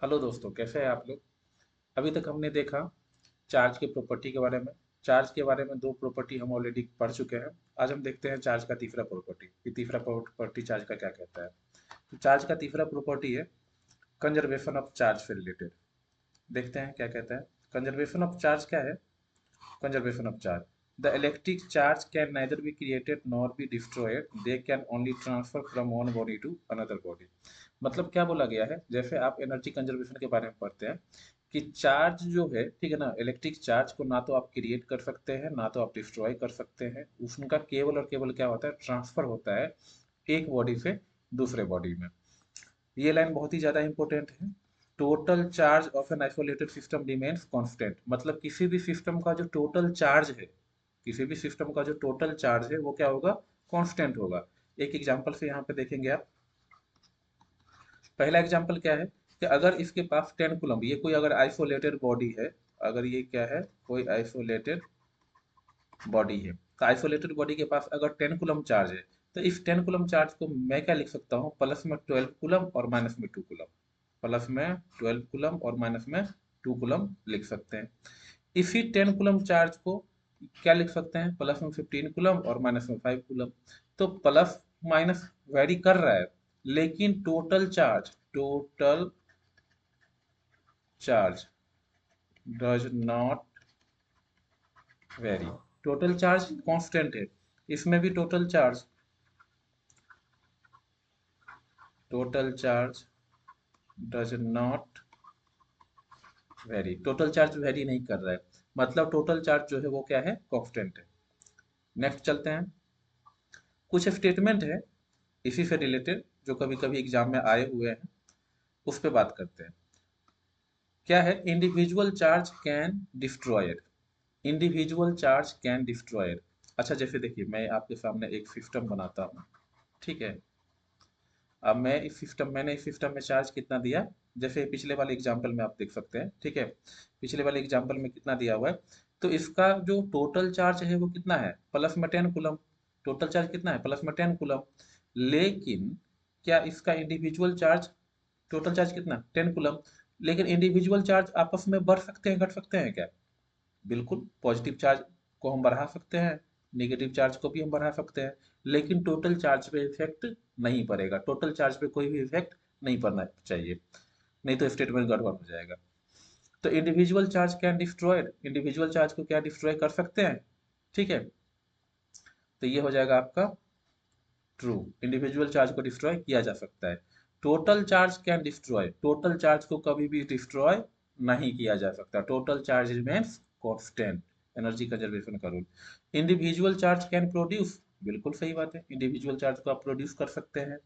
Hello दोस्तों, कैसे हैं आप लोग। अभी तक हमने देखा चार्ज के प्रॉपर्टी के बारे में। चार्ज के बारे में दो प्रॉपर्टी हम ऑलरेडी पढ़ चुके हैं। आज हम देखते हैं चार्ज का तीसरा प्रॉपर्टी कि तीसरा प्रॉपर्टी चार्ज का क्या कहता है। तो चार्ज का तीसरा प्रॉपर्टी है कंजर्वेशन ऑफ चार्ज से रिलेटेड। देखते हैं क्या कहता है। कंजर्वेशन ऑफ चार्ज क्या है। Conservation of charge. The electric charge can neither be created nor be destroyed. They can only transfer from one body to another body. मतलब क्या बोला गया है, जैसे आप एनर्जी कंजर्वेशन के बारे में पढ़ते हैं कि चार्ज जो है, ठीक है ना, इलेक्ट्रिक चार्ज को ना तो आप क्रिएट कर सकते हैं ना तो आप डिस्ट्रॉय कर सकते हैं। उसका केवल और केवल क्या होता है, ट्रांसफर होता है एक बॉडी से दूसरे बॉडी में। ये लाइन बहुत ही ज़्यादा इंपॉर्टेंट है। Total charge of an isolated system remains constant. मतलब किसी भी सिस्टम का जो टोटल चार्ज है, किसी भी सिस्टम का जो टोटल चार्ज है वो क्या होगा, कांस्टेंट होगा। एक एग्जांपल से यहाँ पे देखेंगे आप। पहला एग्जांपल क्या है कि अगर इसके पास 10 कूलम, ये कोई अगर आइसोलेटेड बॉडी है, अगर ये क्या है, कोई आइसोलेटेड बॉडी है, तो आइसोलेटेड बॉडी के पास अगर 10 कूलम चार्ज है, तो इस 10 कूलम चार्ज को मैं क्या लिख सकता हूँ, प्लस में 12 कूलम और माइनस में 2 कूलम। प्लस में 12 कूलम और माइनस में 2 कूलम लिख सकते हैं। इसी 10 कूलम चार्ज को क्या लिख सकते हैं, प्लस में 15 कूलम और माइनस में 5 कूलम। तो प्लस माइनस वेरी कर रहा है, लेकिन total charge does not very. Total charge constant है, इसमें भी total charge does not very. Total charge very नहीं कर रहा है, मतलब टोटल चार्ज जो है वो क्या है, कांस्टेंट है। नेक्स्ट चलते हैं। कुछ स्टेटमेंट है इसी से रिलेटेड जो कभी कभी एग्जाम में आए हुए हैं, उस पर बात करते हैं। क्या है, individual charge can destroyed. Individual charge can destroyed. अच्छा, जैसे देखिए मैं आपके सामने एक सिस्टम बनाता हूँ, ठीक है। अब मैंने इस सिस्टम में चार्ज कितना दिया, जैसे पिछले वाले एग्जाम्पल में आप देख सकते हैं, ठीक है। पिछले वाले एग्जाम्पल में कितना दिया हुआ है, तो इसका जो टोटल चार्ज है वो कितना है, प्लस में 10 कूलम। टोटल चार्ज कितना है, प्लस में 10 कूलम। लेकिन क्या इसका इंडिविजुअल चार्ज, टोटल चार्ज कितना, 10 कूलम। लेकिन इंडिविजुअल चार्ज आपस में बढ़ सकते हैं, घट सकते हैं क्या। बिल्कुल, पॉजिटिव चार्ज को हम बढ़ा सकते हैं, नेगेटिव चार्ज को भी हम बढ़ा सकते हैं, लेकिन टोटल चार्ज पे इफेक्ट नहीं पड़ेगा। टोटल चार्ज पे कोई भी इफेक्ट नहीं पड़ना चाहिए, नहीं तो स्टेटमेंट गड़बड़ हो जाएगा। तो individual charge can destroyed, individual charge को क्या डिस्ट्रॉय कर सकते हैं, ठीक है। तो ये हो जाएगा आपका ट्रू, इंडिविजुअल चार्ज को डिस्ट्रॉय किया जा सकता है। Total charge can destroy, total charge को कभी भी डिस्ट्रॉय नहीं किया जा सकता। Total charge remains constant, energy conservation का rule. Individual charge can produce, बिल्कुल सही बात है, इंडिविजुअल चार्ज को आप प्रोड्यूस कर सकते हैं।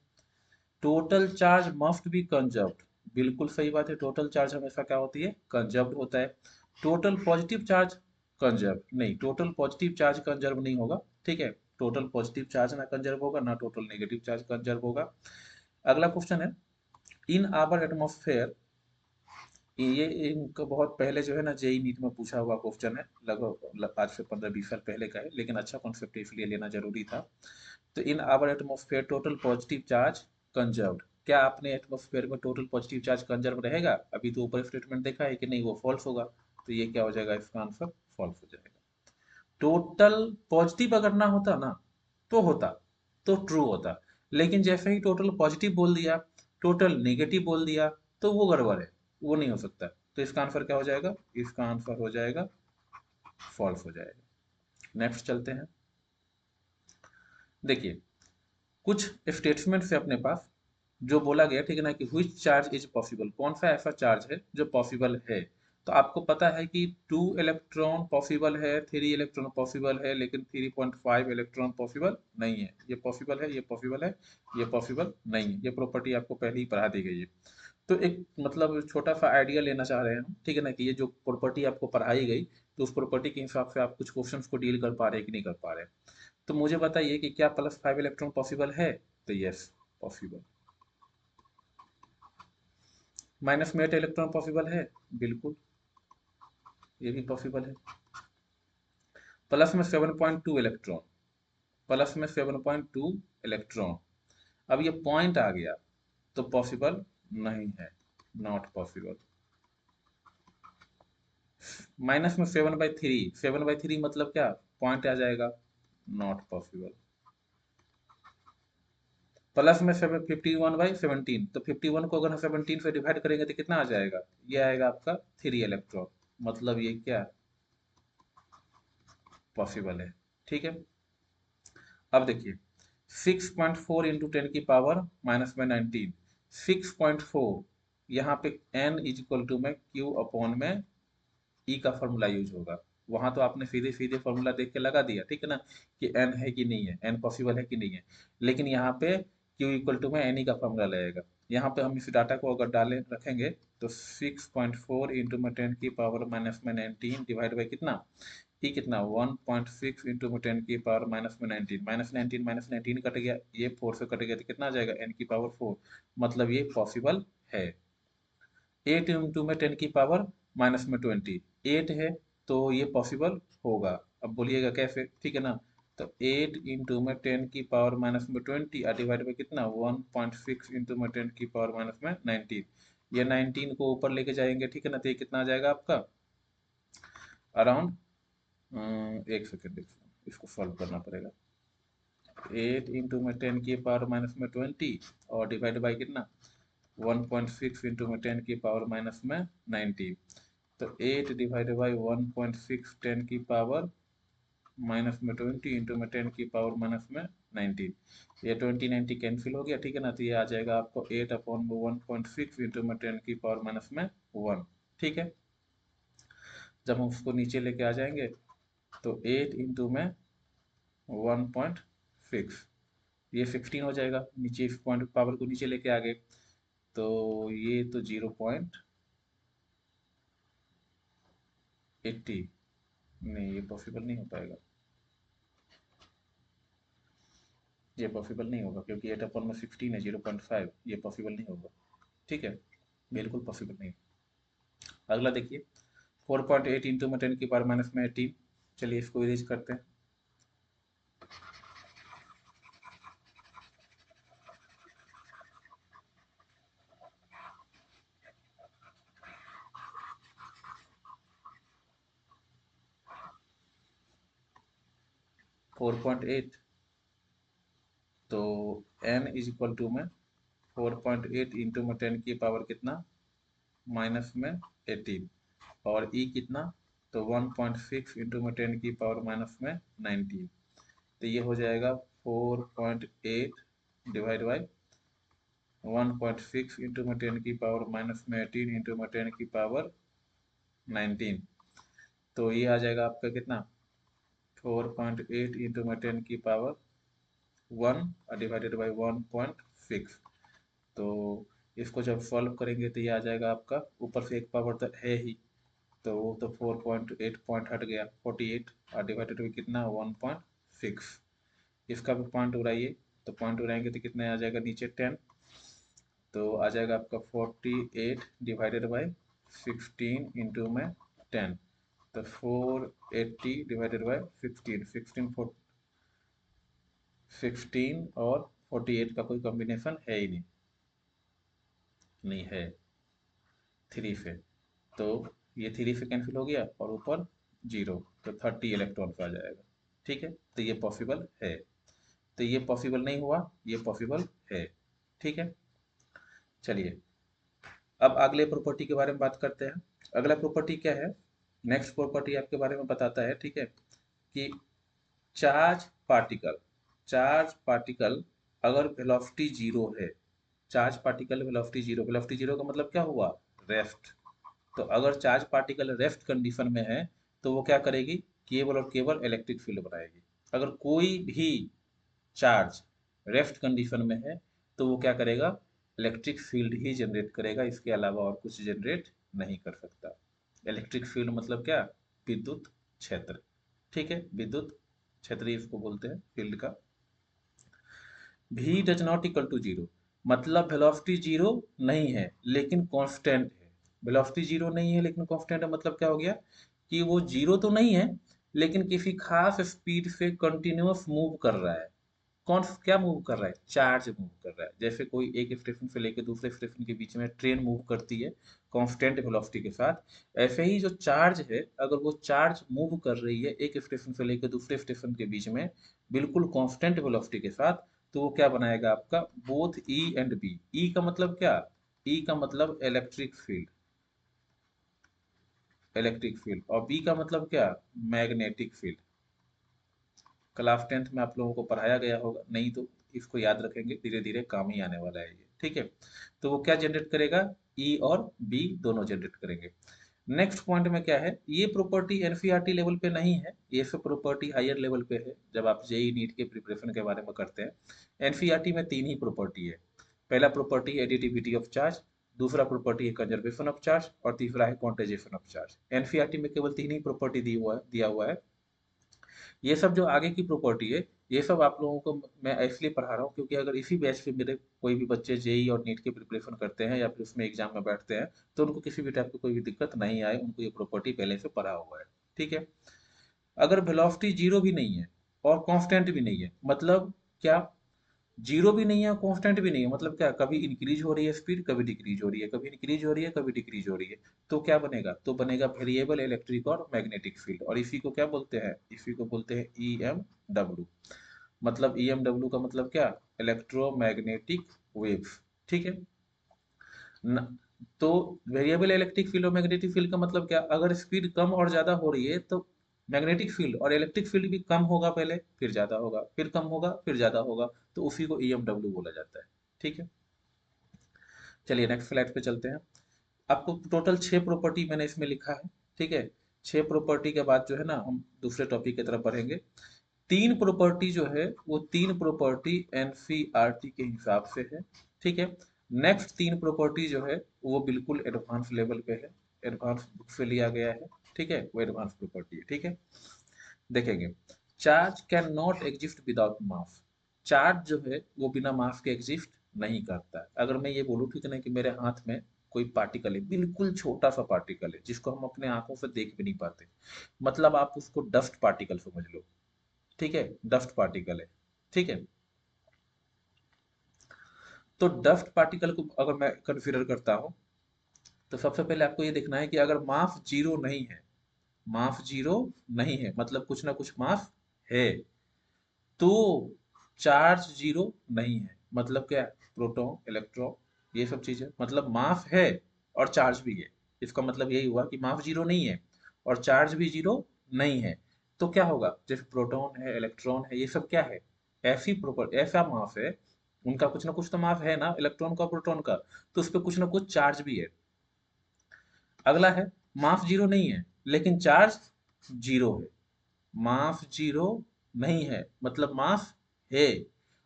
Total charge must be conserved, बिल्कुल सही बात है, टोटल चार्ज हमेशा क्या होती है, कंजर्व्ड होता है। टोटल पॉजिटिव चार्ज कंजर्व नहीं, टोटल पॉजिटिव चार्ज कंजर्व नहीं होगा, ठीक है। टोटल पॉजिटिव चार्ज ना कंजर्व होगा ना टोटल नेगेटिव चार्ज कंजर्व होगा। अगला क्वेश्चन है, इन आवर एटमॉस्फेयर। ये इनका बहुत पहले जो है ना जेई नीट में पूछा हुआ क्वेश्चन है, लगभग आज से 15-20 साल पहले का है, लेकिन अच्छा कॉन्सेप्ट है इसलिए लेना जरूरी था। तो in our atmosphere total positive charge conserved, क्या आपने एटमॉस्फेयर में टोटल पॉजिटिव चार्ज कंजर्व रहेगा, अभी तो ऊपर स्टेटमेंट देखा है कि नहीं, वो फॉल्स होगा। तो ये क्या हो जाएगा, इसका आंसर फॉल्स हो जाएगा। टोटल पॉजिटिव अगर ना होता ना, तो होता, तो ट्रू होता। लेकिन जैसे ही टोटल पॉजिटिव बोल दिया, टोटल नेगेटिव बोल दिया, तो वो गड़बड़ है, वो नहीं हो सकता। तो इसका आंसर क्या हो जाएगा, इसका आंसर हो जाएगा फॉल्स हो जाएगा। नेक्स्ट चलते हैं। देखिए, कुछ स्टेटमेंट है अपने पास जो बोला गया, ठीक है ना, कि व्हिच चार्ज इज पॉसिबल, कौन सा ऐसा चार्ज है जो पॉसिबल है। तो आपको पता है कि 2 इलेक्ट्रॉन पॉसिबल है, 3 इलेक्ट्रॉन पॉसिबल है, लेकिन 3.5 इलेक्ट्रॉन पॉसिबल नहीं है। ये पॉसिबल है, ये पॉसिबल है, ये पॉसिबल नहीं है। ये प्रॉपर्टी आपको पहले ही पढ़ा दी गई है। तो एक मतलब छोटा सा आइडिया लेना चाह रहे हैं हम, ठीक है ना, कि ये जो प्रॉपर्टी आपको पढ़ाई गई, तो उस प्रॉपर्टी के हिसाब से आप कुछ क्वेश्चंस को डील कर पा रहे हैं कि नहीं कर पा रहे हैं। तो मुझे बताइए कि क्या +5 इलेक्ट्रॉन पॉसिबल है, तो यस, पॉसिबल। -8 इलेक्ट्रॉन पॉसिबल है, बिल्कुल, ये भी पॉसिबल है। प्लस में 7.2 इलेक्ट्रॉन, प्लस में 7.2 इलेक्ट्रॉन, अब ये पॉइंट आ गया तो पॉसिबल नहीं है। Not possible. माइनस में 7/3, 7/3 मतलब क्या, पॉइंट आ जाएगा, नॉट पॉसिबल। प्लस में 51/17, तो 51 को अगर हम 17 से डिवाइड करेंगे तो कितना आ जाएगा, ये आएगा आपका 3 इलेक्ट्रॉन, मतलब ये क्या पॉसिबल है। ठीक है, अब देखिए 6.4 इंटू 10⁻⁻19, 6.4, यहाँ पे n इज इक्वल टू में q अपॉन में ई का फॉर्मूला यूज होगा। वहां तो आपने सीधे सीधे फॉर्मूला देख के लगा दिया, ठीक है ना, कि एन है कि नहीं है, एन पॉसिबल है कि नहीं है, लेकिन यहाँ पे क्यू इक्वल टू में एन ई का फॉर्मूला लगेगा। यहाँ पे हम इस डाटा को अगर डालें रखेंगे तो 6.4 इंटू में 10⁻⁻19 डिवाइड बाई कितना, ई कितना 1.6 इंटू में 10⁻⁻19, -19 कट गया, ये 4 से कट गया तो कितना आ जाएगा n⁻4, मतलब ये पॉसिबल है। 8 इंटू में 10⁻⁻20, 8 है तो ये पॉसिबल होगा। अब बोलिएगा कैसे, ठीक है ना, तो 8 इंटू में 10⁻⁻20 डिवाइड बाई कितना 1.6 इंटू में 10⁻⁻19, ये 19 को ऊपर लेके जाएंगे, ठीक है ना, तो ये कितना आ जाएगा आपका अराउंड, एक सेकेंड इसको सॉल्व करना पड़ेगा। 8 इंटू में 10⁻⁻20 और डिवाइड बाई कितना 1.6 इंटू में 10⁻⁻19, तो 8 डिवाइड बाई 1.6 10⁻⁻20 इंटू में 10⁻⁻19, ये 20 90 कैंसिल हो गया, ठीक है ना, तो ये आ जाएगा आपको 8 अपॉन 1.6 इंटू में 10⁻⁻1, ठीक है। जब हम उसको नीचे लेके आ जाएंगे तो 8 इंटू में 1.6, ये 16 हो जाएगा, नीचे इस पॉइंट पावर को नीचे लेके आ गए, तो ये तो 0.80, नहीं ये पॉसिबल नहीं हो पाएगा, ये पॉसिबल नहीं होगा क्योंकि 8/16 है 0.5, ये पॉसिबल नहीं होगा, ठीक है, बिल्कुल पॉसिबल नहीं। अगला देखिए 4.8 इंटू में 10⁻⁻18, चलिए इसको इरेज करते हैं। 4.8, तो n इज इक्वल टू में 4.8 इंटू में 10 की पावर कितना माइनस में 18, और e कितना, तो 1.6 इंटू में 10 की पावर माइनस में 19, तो ये हो जाएगा 4.8 डिवाइड बाई 1.6 इंटू में 10 की पावर माइनस में 18 इंटू में 10 की पावर 19, तो ये आ जाएगा आपका कितना 4.8 इंटू में 10 की पावर 1 डिवाइडेड बाई 1.6, तो इसको जब सॉल्व करेंगे तो ये आ जाएगा आपका, ऊपर से एक पावर तो है ही, तो वो तो 4.8 पॉइंट हट गया 48, और डिवाइडेड बाई कितना 1.6, इसका भी पॉइंट उड़ाइए, तो पॉइंट उड़ाएंगे तो कितना आ जाएगा नीचे 10, तो आ जाएगा आपका 48 डिवाइडेड बाई 16 इंटू में 10, तो 480 डिवाइडेड बाई 16 और 48 का कोई कॉम्बिनेशन है ही नहीं, नहीं है 3 से, तो ये 3 से कैंसिल हो गया और ऊपर 0, तो 30 इलेक्ट्रॉन आ जाएगा, ठीक है, तो ये पॉसिबल है, तो ये पॉसिबल नहीं हुआ, ये पॉसिबल है, ठीक है। चलिए अब अगले प्रॉपर्टी के बारे में बात करते हैं। अगला प्रॉपर्टी क्या है, नेक्स्ट प्रॉपर्टी आपके बारे में बताता है, ठीक है, कि चार्ज पार्टिकल, चार्ज पार्टिकल अगर वेलोसिटी जीरो है, charge particle velocity zero, velocity zero का मतलब क्या हुआ, रेस्ट, तो अगर चार्ज पार्टिकल रेस्ट कंडीशन में है तो वो क्या करेगी, केवल और केवल इलेक्ट्रिक फील्ड बनाएगी। अगर कोई भी चार्ज रेस्ट कंडीशन में है तो वो क्या करेगा, इलेक्ट्रिक फील्ड ही जनरेट करेगा, इसके अलावा और कुछ जनरेट नहीं कर सकता। इलेक्ट्रिक फील्ड मतलब क्या, विद्युत क्षेत्र, ठीक है, विद्युत क्षेत्र इसको बोलते हैं फील्ड का। v does not equal to zero, मतलब वेलोसिटी जीरो नहीं है लेकिन कांस्टेंट है, वेलोसिटी जीरो नहीं है लेकिन कांस्टेंट है, मतलब क्या हो गया कि वो जीरो तो नहीं है लेकिन किसी खास स्पीड से कंटिन्यूअस मूव कर रहा है, कौन क्या मूव कर रहा है? चार्ज मूव कर रहा है। जैसे कोई एक स्टेशन से लेकर दूसरे स्टेशन के बीच में ट्रेन मूव करती है कांस्टेंट वेलोसिटी के साथ, ऐसे ही जो चार्ज है अगर वो चार्ज मूव कर रही है एक स्टेशन से लेकर दूसरे स्टेशन के बीच में बिल्कुल कांस्टेंट वेलोसिटी के साथ, तो वो क्या बनाएगा आपका? Both E and B. E का मतलब क्या? ई का मतलब इलेक्ट्रिक फील्ड, इलेक्ट्रिक फील्ड, और बी का मतलब क्या? Magnetic field. क्लास 10th में आप लोगों को पढ़ाया गया होगा, नहीं तो इसको याद रखेंगे, धीरे धीरे काम ही आने वाला है ये, ठीक है। तो वो क्या जनरेट करेगा? ई और बी दोनों जनरेट करेंगे। नेक्स्ट पॉइंट में क्या है, ये प्रॉपर्टी एनसीईआरटी लेवल पे नहीं है, ये सब प्रॉपर्टी हायर लेवल पे है जब आप जेई नीट के प्रिपरेशन के बारे में करते हैं। एनसीईआरटी में तीन ही प्रॉपर्टी है। पहला प्रॉपर्टी है एडिटिविटी ऑफ चार्ज, दूसरा प्रॉपर्टी है कंजर्वेशन ऑफ चार्ज, और तीसरा है क्वांटाइजेशन ऑफ चार्ज। एनसीईआरटी में केवल तीन ही प्रॉपर्टी दिया हुआ है। ये सब जो आगे की प्रॉपर्टी है, ये सब आप लोगों को मैं इसलिए पढ़ा रहा हूँ क्योंकि अगर इसी बैच पे मेरे कोई भी बच्चे जेई और नीट की प्रिपरेशन करते हैं या फिर उसमें एग्जाम में बैठते हैं, तो उनको किसी भी टाइप की कोई भी दिक्कत नहीं आए, उनको ये प्रॉपर्टी पहले से पढ़ा हुआ है, ठीक है। अगर वेलोसिटी जीरो भी नहीं है और कांस्टेंट भी नहीं है, मतलब क्या? जीरो भी नहीं है, कांस्टेंट भी नहीं है, मतलब क्या? कभी इंक्रीज हो रही है स्पीड, कभी डिक्रीज हो रही है, कभी इंक्रीज हो रही है, कभी डिक्रीज हो रही है, तो क्या बनेगा? तो बनेगा वेरिएबल इलेक्ट्रिक और मैग्नेटिक फील्ड, और इसी को क्या बोलते हैं? इसी को बोलते हैं EMW। मतलब EMW का मतलब क्या? इलेक्ट्रोमैग्नेटिक वेव्स, ठीक है न, तो वेरिएबल इलेक्ट्रिक फील्ड और मैग्नेटिक फील्ड का मतलब क्या? अगर स्पीड कम और ज्यादा हो रही है तो मैग्नेटिक फील्ड और इलेक्ट्रिक फील्ड भी कम होगा, पहले फिर ज्यादा होगा, फिर कम होगा, फिर ज्यादा होगा, तो उसी को EMW बोला जाता है, ठीक है। चलिए नेक्स्ट स्लाइड पे चलते हैं। आपको टोटल 6 प्रॉपर्टी मैंने इसमें लिखा है, ठीक है। 6 प्रॉपर्टी के बाद जो है ना हम दूसरे टॉपिक की तरफ बढ़ेंगे। तीन प्रॉपर्टी जो है वो तीन प्रॉपर्टी एनसीईआरटी के हिसाब से है, ठीक है। नेक्स्ट तीन प्रॉपर्टी जो है वो बिल्कुल एडवांस लेवल पे है, एडवांस बुक से लिया गया है, ठीक है, वो एडवांस प्रॉपर्टी है, ठीक है। देखेंगे, charge can not exist without mass. Charge जो है वो बिना मास के एग्जिस्ट नहीं करता है। अगर मैं ये बोलूँ, ठीक है ना, कि मेरे हाथ में कोई पार्टिकल है, बिल्कुल छोटा सा पार्टिकल है जिसको हम अपने आंखों से देख भी नहीं पाते, मतलब आप उसको डस्ट पार्टिकल समझ लो, ठीक है, डस्ट पार्टिकल है, ठीक है। तो डस्ट पार्टिकल को अगर मैं कंसीडर करता हूं, तो सबसे पहले आपको ये देखना है कि अगर मास जीरो नहीं है, मास जीरो नहीं है मतलब कुछ ना कुछ मास है, तो चार्ज जीरो नहीं है, मतलब क्या? प्रोटॉन इलेक्ट्रॉन ये सब चीजें, मतलब मास है और चार्ज भी है। इसका मतलब यही हुआ कि मास जीरो नहीं है और चार्ज भी जीरो नहीं है, तो क्या होगा? जैसे प्रोटॉन है, इलेक्ट्रॉन है, ये सब क्या है? ऐसी प्रॉपर ऐसा मास है, उनका कुछ ना कुछ तो मास है ना, इलेक्ट्रॉन का प्रोटॉन का, तो उस पर कुछ ना कुछ चार्ज भी है। अगला है, मास जीरो नहीं है लेकिन चार्ज जीरो है। मास जीरो नहीं है मतलब मास है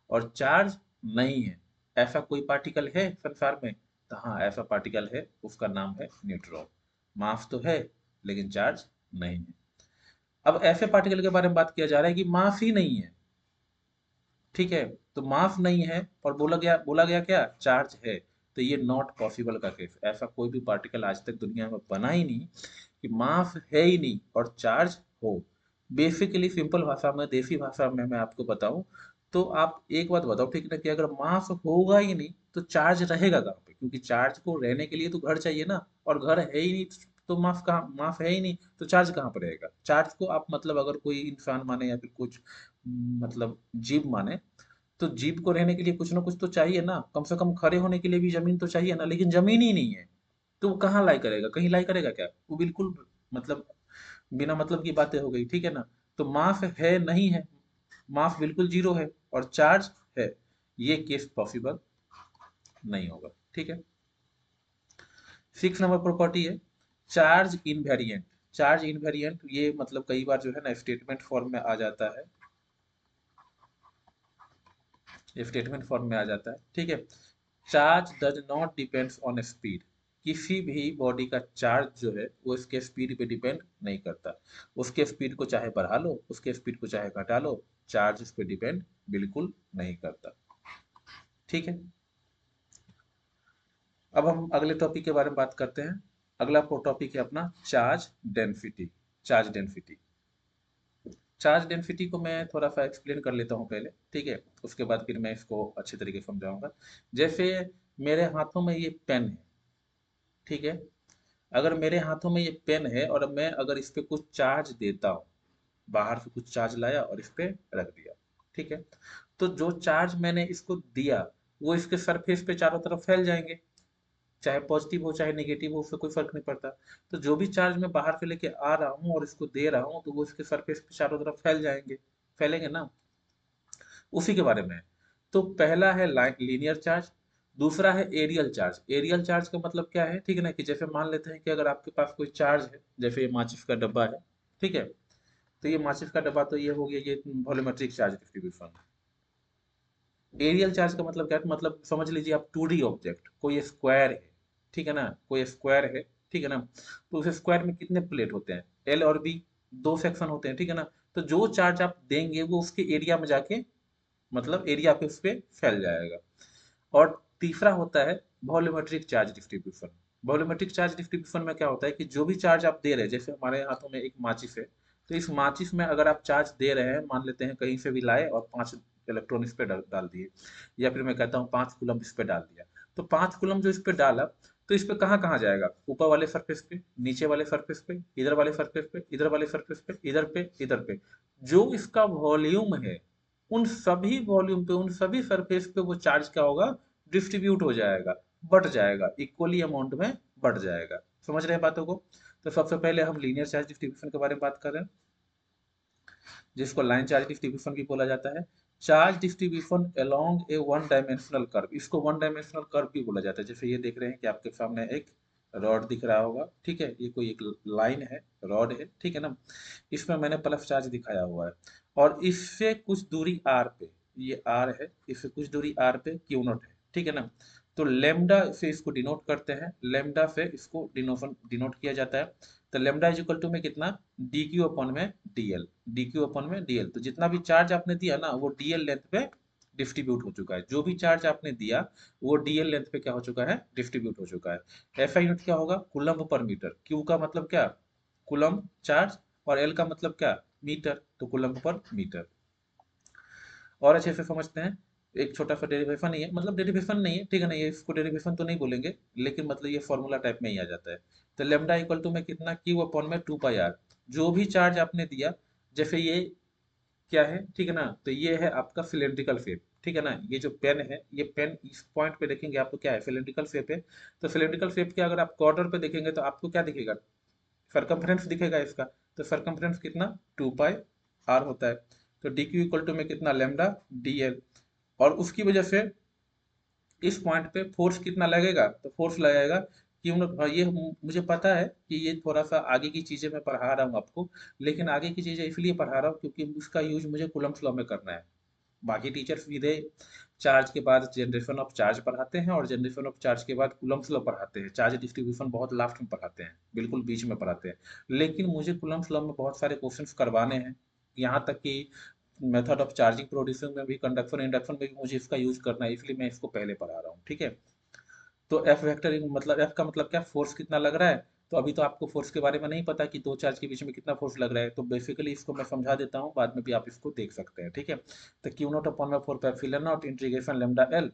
और चार्ज नहीं है। ऐसा कोई पार्टिकल है संसार में? तो हाँ, ऐसा पार्टिकल है, उसका नाम है न्यूट्रॉन। मास तो है लेकिन चार्ज नहीं है। अब ऐसे पार्टिकल के बारे में बात किया जा रहा है कि मास ही नहीं है, ठीक है। तो मास नहीं है और बोला गया क्या? चार्ज है। तो ये नॉट पॉसिबल का केस, ऐसा कोई भी पार्टिकल आज तक दुनिया में बना ही नहीं कि मास है ही नहीं और चार्ज हो। बेसिकली सिंपल भाषा में, देसी भाषा में मैं आपको बताऊं, तो आप एक बात बताओ, ठीक है ना, कि अगर मास होगा ही नहीं तो चार्ज रहेगा कहाँ पे? क्योंकि चार्ज को रहने के लिए तो घर चाहिए ना, और घर है ही नहीं तो मास है ही नहीं तो चार्ज कहाँ पर रहेगा? चार्ज को आप मतलब अगर कोई इंसान माने या फिर कुछ मतलब जीव माने, तो जीव को रहने के लिए कुछ ना कुछ तो चाहिए ना, कम से कम खड़े होने के लिए भी जमीन तो चाहिए ना, लेकिन जमीन ही नहीं है, तो वो कहाँ लाई करेगा? कहीं लाई करेगा क्या? वो बिल्कुल मतलब बिना मतलब की बातें हो गई, ठीक है ना। तो मास है नहीं है, मास बिल्कुल जीरो है और चार्ज है, ये केस पॉसिबल नहीं होगा, ठीक है। 6 नंबर प्रॉपर्टी है चार्ज इनवेरिएंट। चार्ज इनवेरिएंट ये मतलब कई बार जो है ना स्टेटमेंट फॉर्म में आ जाता है, स्टेटमेंट फॉर्म में आ जाता है, ठीक है। Charge does not depends on speed. किसी भी बॉडी का चार्ज जो है वो उसके स्पीड पे डिपेंड नहीं करता। उसके स्पीड को चाहे बढ़ा लो, उसके स्पीड को चाहे घटा लो, चार्ज उस पर डिपेंड बिल्कुल नहीं करता, ठीक है। अब हम अगले टॉपिक के बारे में बात करते हैं। अगला टॉपिक है अपना charge density. Charge density charge density को मैं थोड़ा सा एक्सप्लेन कर लेता हूँ पहले, ठीक है, उसके बाद फिर मैं इसको अच्छे तरीके से समझाऊंगा। जैसे मेरे हाथों में ये पेन है, ठीक है, अगर मेरे हाथों में ये पेन है और मैं अगर इस पे कुछ चार्ज देता हूँ, बाहर से कुछ चार्ज लाया और इस पे रख दिया, ठीक है, तो जो चार्ज मैंने इसको दिया वो इसके सरफेस पे चारों तरफ फैल जाएंगे, चाहे पॉजिटिव हो चाहे नेगेटिव हो, उससे कोई फर्क नहीं पड़ता। तो जो भी चार्ज मैं बाहर से लेके आ रहा हूँ और इसको दे रहा हूँ तो वो इसके सरफेस पे चारों तरफ फैल जाएंगे, फैलेंगे ना, उसी के बारे में है। तो पहला है लीनियर चार्ज, दूसरा है एरियल चार्ज। एरियल चार्ज का मतलब क्या है, ठीक है ना, कि जैसे मान लेते हैं कि अगर आपके पास कोई चार्ज है, जैसे ये माचिस का डब्बा है, ठीक है, तो ये माचिस का डब्बा तो ये हो गया ये volumetric charge distribution. Areal charge का मतलब क्या है, मतलब समझ लीजिए आप 2D ऑब्जेक्ट, कोई स्क्वायर है, ठीक है ना, कोई स्क्वायर है, ठीक है ना, तो उस स्क्वायर में कितने प्लेट होते हैं, एल और बी, दो सेक्शन होते हैं, ठीक है ना, तो जो चार्ज आप देंगे वो उसके एरिया में जाके, मतलब एरिया पे उस पे फैल जाएगा। और तीसरा होता है volumetric charge distribution. Volumetric charge distribution में क्या होता है कि जो भी चार्ज आप दे रहे हैं, जैसे हमारे हाथों में एक माचिस है, तो इस माचिस में अगर आप चार्ज दे रहे हैं, मान लेते हैं कहीं से भी लाए और 5 इलेक्ट्रॉन इस पे डाल दिए, या फिर मैं कहता हूँ 5 कूलम इस पे डाल दिया, तो 5 कूलम जो इस पे डाला, तो इस पे कहाँ कहाँ जाएगा, ऊपर वाले सरफेस पे, नीचे वाले सरफेस पे, इधर वाले सरफेस पे, इधर वाले सरफेस पे, इधर पे, इधर पे, जो इसका वॉल्यूम है, उन सभी वॉल्यूम पे, उन सभी सरफेस पे वो चार्ज क्या होगा, डिस्ट्रीब्यूट हो जाएगा, बढ़ जाएगा, इक्वली अमाउंट में बढ़ जाएगा। समझ रहे हैं बातों को? तो सबसे पहले हम लीनियर चार्ज डिस्ट्रीब्यूशन के बारे में बात कर रहे हैं, जिसको लाइन चार्ज डिस्ट्रीब्यूशन भी बोला जाता है। चार्ज डिस्ट्रीब्यूशन अलोंग ए वन डायमेंशनल कर्व, इसको वन डायमेंशनल कर्व भी बोला जाता है। जैसे ये देख रहे हैं कि आपके सामने एक रॉड दिख रहा होगा, ठीक है, ये कोई एक लाइन है, रॉड है, ठीक है ना, इसमें मैंने प्लस चार्ज दिखाया हुआ है, और इससे कुछ दूरी आर पे, ये आर है, इससे कुछ दूरी आर पे क्यू नॉट है, ठीक है ना, तो लेमडा से इसको डिनोट करते हैं, लेमडा से इसको डिनोट किया जाता है। तो लेमडा इज इक्वल टू में कितना, डी क्यू अपन में डी एल, डी क्यू अपन में डी एल, तो जितना भी चार्ज आपने दिया ना वो डी एल लेंथ पे डिस्ट्रीब्यूट हो चुका है, जो भी चार्ज आपने दिया वो डी एल लेंथ पे क्या हो चुका है, डिस्ट्रीब्यूट हो चुका है। एफ आई यूनिट क्या होगा, कूलम्ब पर मीटर, क्यू का मतलब क्या, कूलम्ब चार्ज, और एल का मतलब क्या, मीटर, तो कूलम्ब पर मीटर। और अच्छे से समझते हैं, एक छोटा सा डेरिवेशन ही है, मतलब डेरिवेशन नहीं है, ठीक है ना, ये इसको डेरिवेशन तो नहीं बोलेंगे, लेकिन मतलब ये फॉर्मूला टाइप में ही आ जाता है। तो लेमडा इक्वल टू में कितना, क्यू अपॉन में 2 पाई आर, जो भी चार्ज आपने दिया, जैसे ये क्या है, ठीक है ना, तो ये है आपका सिलेंड्रिकल शेप, ठीक है ना, ये जो पेन है, ये पेन इस पॉइंट पे देखेंगे आपको क्या है, सिलेंड्रिकल शेप है। तो सिलेंड्रिकल शेप के अगर आप कॉर्नर पे देखेंगे तो आपको क्या दिखेगा, सरकमफ्रेंस दिखेगा इसका, तो सरकमफ्रेंस कितना, 2 पाई आर होता है। तो डी क्यू इक्वल टू में कितना, लेमडा डी एल, और उसकी वजह से इस पॉइंट पे फोर्स कितना लगेगा, तो फोर्स लगेगा कि ये मुझे पता है कि ये थोड़ा सा आगे की चीजें मैं पढ़ा रहा हूँ आपको, लेकिन आगे की चीजें इसलिए पढ़ा रहा हूँ क्योंकि उसका यूज मुझे कूलम्ब लॉ में करना है। बाकी टीचर्स सीधे चार्ज के बाद जनरेशन ऑफ चार्ज पढ़ाते हैं, और जनरेशन ऑफ चार्ज के बाद कूलम्ब लॉ पढ़ाते हैं, चार्ज डिस्ट्रीब्यूशन बहुत लास्ट में पढ़ाते हैं, बिल्कुल बीच में पढ़ाते हैं। लेकिन मुझे कूलम्ब लॉ में बहुत सारे क्वेश्चंस करवाने हैं, यहाँ तक कि मेथड ऑफ चार्जिंग प्रोड्यूसिंग में भी, कंडक्शन इंडक्शन में भी मुझे इसका यूज करना है, इसलिए मैं इसको पहले पढ़ा रहा हूँ, ठीक है। तो एफ वेक्टर मतलब एफ का मतलब क्या, फोर्स कितना लग रहा है, तो अभी तो आपको फोर्स के बारे में नहीं पता कि दो चार्ज के बीच में कितना फोर्स लग रहा है, तो बेसिकली इसको मैं समझा देता हूँ, बाद में भी आप इसको देख सकते हैं, ठीक है। तो क्यू नॉट अपॉन में 4 pi naught integration lambda L,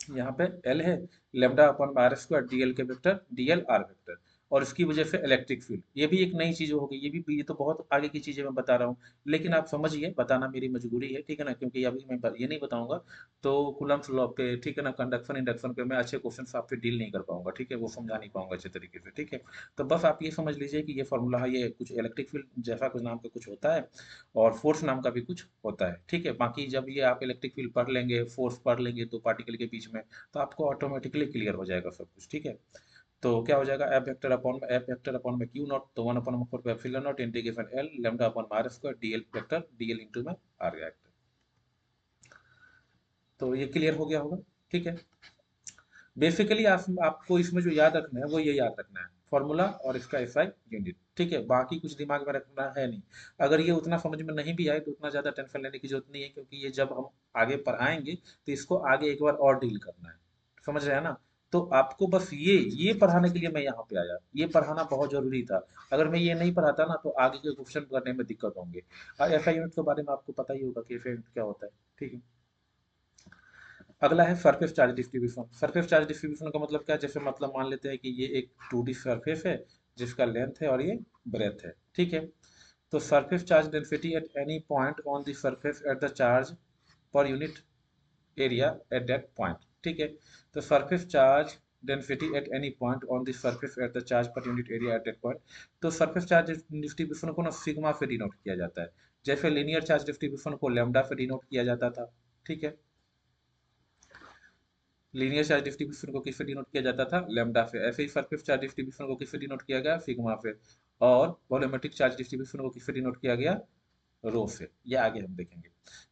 यहाँ पे एल है, lambda upon R square D L के vector, D L R vector, और इसकी वजह से इलेक्ट्रिक फील्ड, ये भी एक नई चीज होगी, ये तो बहुत आगे की चीजें मैं बता रहा हूँ, लेकिन आप समझिए, बताना मेरी मजबूरी है, ठीक है ना, क्योंकि अभी मैं ये नहीं बताऊंगा तो कूलम्ब लॉ पे, ठीक है ना, कंडक्शन इंडक्शन पे मैं अच्छे क्वेश्चन आपसे डील नहीं कर पाऊंगा, ठीक है, वो समझा नहीं पाऊंगा अच्छे तरीके से, ठीक है। तो बस आप ये समझ लीजिए कि ये फॉर्मूला है, ये कुछ इलेक्ट्रिक फील्ड जैसा कुछ नाम का कुछ होता है, और फोर्स नाम का भी कुछ होता है, ठीक है। बाकी जब ये आप इलेक्ट्रिक फील्ड पढ़ लेंगे, फोर्स पढ़ लेंगे दो पार्टिकल के बीच में, तो आपको ऑटोमेटिकली क्लियर हो जाएगा सब कुछ, ठीक है। तो क्या हो जाएगा, एफ वेक्टर अपॉन में क्यू नॉट, तो 1/4 पे epsilon naught integration L lambda upon R square D L vector D L into में आर वेक्टर। तो ये क्लियर हो गया होगा, ठीक है। बेसिकली आपको इसमें जो याद रखना है वो ये याद रखना है, फॉर्मूला और इसका एसआई यूनिट, ठीक है, बाकी कुछ दिमाग में रखना है नहीं। अगर ये उतना समझ में नहीं भी आए तो उतना ज़्यादा टेंशन लेने की जरूरत नहीं है, क्योंकि ये जब हम आगे पढ़ाएंगे तो इसको आगे एक बार और डील करना है, समझ रहे हैं ना। तो आपको बस ये पढ़ाने के लिए मैं यहाँ पे आया, ये पढ़ाना बहुत जरूरी था। अगर मैं ये नहीं पढ़ाता ना तो आगे के क्वेश्चन करने में दिक्कत होंगे। एसआई यूनिट के बारे में आपको पता ही होगा कि एसआई यूनिट क्या होता है, ठीक है। अगला है surface charge distribution. Surface charge distribution का मतलब क्या है, जैसे मतलब मान लेते हैं कि ये एक 2D सरफेस है जिसका लेंथ है और ये ब्रेथ है, ठीक है। तो surface charge density at any point on the surface at the charge per unit area at that point, ठीक है। तो surface charge density at any point on the surface at the charge per unit area at that point. तो surface charge distribution को ना sigma से denote किया जाता है, जैसे लीनियर चार्ज डिस्ट्रीब्यूशन को लैम्डा से डिनोट किया जाता था, ठीक है। लीनियर चार्ज डिस्ट्रीब्यूशन को किससे डिनोट किया जाता था, लैम्डा से। ऐसे ही सरफेस चार्ज डिस्ट्रीब्यूशन को किससे डिनोट किया गया, सिग्मा से। और वॉल्यूमेट्रिक चार्ज डिस्ट्रीब्यूशन को किससे डिनोट किया गया, रो से। ये आगे हम देखेंगे।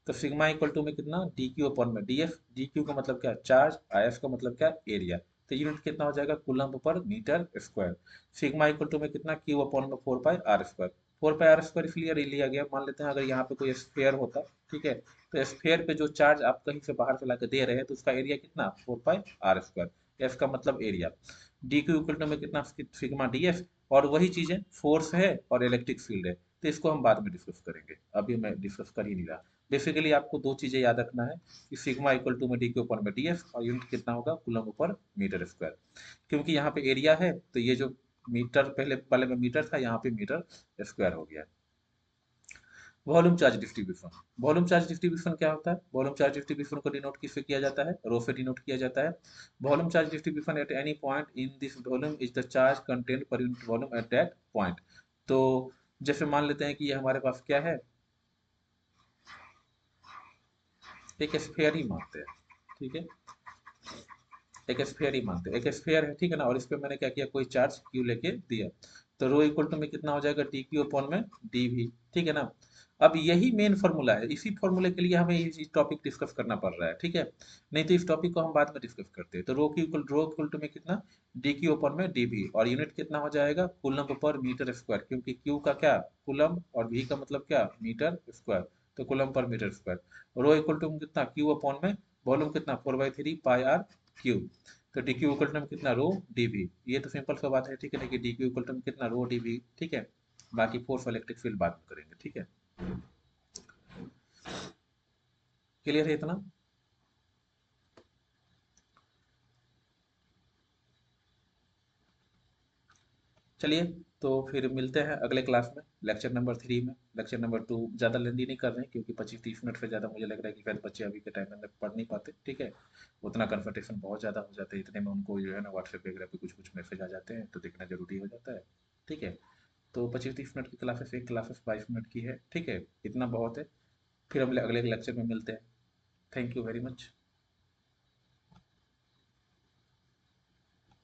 तो सिग्मा इक्वल टू में कितना, डी क्यू अपॉन में डी एफ। डी क्यू का मतलब क्या, चार्ज, आई एफ का मतलब क्या, एरिया। तो यूनिट कितना हो जाएगा, coulomb per metre square. Sigma equal to में कितना, क्यू अपॉन में 4 pi R square. 4 pi R square इसलिए लिया गया, मान लेते हैं अगर यहाँ पे कोई स्फेयर होता, ठीक है। तो स्फेयर पे जो चार्ज आप कहीं से बाहर से लाकर दे रहे हैं तो उसका एरिया कितना, 4 पाई आर स्क्वायर। एफ का मतलब area. D Q equal to में कितना, सिग्मा डी एफ। और वही चीजें फोर्स है और इलेक्ट्रिक फील्ड है, तो इसको हम बाद में डिस्कस करेंगे, अभी मैं डिस्कस कर ही नहीं रहा। बेसिकली आपको दो चीजें याद रखना है कि सिग्मा इक्वल टू में डी के ऊपर में डी एफ और यूनिट कितना होगा, कूलम ऊपर मीटर स्क्वायर। क्योंकि यहाँ पे एरिया है तो ये जो मीटर पहले वाले में मीटर था, यहाँ पे मीटर स्क्वायर हो गया। Volume charge distribution. Volume charge distribution क्या होता है, वॉल्यूम चार्ज डिस्ट्रीब्यूशन को डिनोट किससे किया जाता है, रो से डिनोट किया जाता है। Volume charge distribution at any point in this volume is the charge content per unit volume at that point. तो जैसे मान लेते हैं कि ये हमारे पास क्या है, एक स्फेयर ही मानते हैं, ठीक है। एक स्फेयर ही मानते हैं, एक स्फेयर है, ठीक है ना। और इस पे मैंने क्या किया, कोई चार्ज क्यू लेके दिया। तो रो इक्वल टू में कितना हो जाएगा, डी क्यू अपॉन में डी वी, ठीक है ना। अब यही मेन फॉर्मूला है, इसी फॉर्मूले के लिए हमें ये टॉपिक डिस्कस करना पड़ रहा है, ठीक है। नहीं तो इस टॉपिक को हम बाद में डिस्कस करते हैं। तो रो इक्वल टू में कितना, डी क्यू अपॉन में डी वी। और यूनिट कितना हो जाएगा, कूलम पर मीटर स्क्वायर, क्योंकि क्यू का क्या, कूलम, और वी का मतलब क्या, मीटर स्क्वायर। तो coulomb per metre square. Rho equal to में कितना, क्यू अपॉन में वॉल्यूम कितना, 4/3 पाई आर क्यू। तो डी क्यू इक्वल टू में कितना, रो डी वी। ये तो सिंपल सा बात है, ठीक है ना, कि डी क्यू इक्वल टू में कितना, रो डी वी, ठीक है। बाकी फोर्स इलेक्ट्रिक फील्ड बाद में करेंगे, ठीक है। क्लियर है इतना। चलिए, तो फिर मिलते हैं अगले क्लास में, लेक्चर नंबर 3 में। लेक्चर नंबर 2 ज़्यादा लेंदी नहीं कर रहे हैं, क्योंकि 25-30 मिनट से ज़्यादा मुझे लग रहा है कि शायद बच्चे अभी के टाइम में पढ़ नहीं पाते, ठीक है। उतना कन्फर्टेशन बहुत ज़्यादा हो जाता है, इतने में उनको जो है ना व्हाट्सएप वगैरह पे कुछ कुछ मैसेज आ जाते हैं, तो देखना जरूरी हो जाता है, ठीक है। तो 25-30 मिनट की क्लासेस, एक क्लासेस 22 मिनट की है, ठीक है। इतना बहुत है। फिर हम अगले लेक्चर में मिलते हैं। Thank you very much.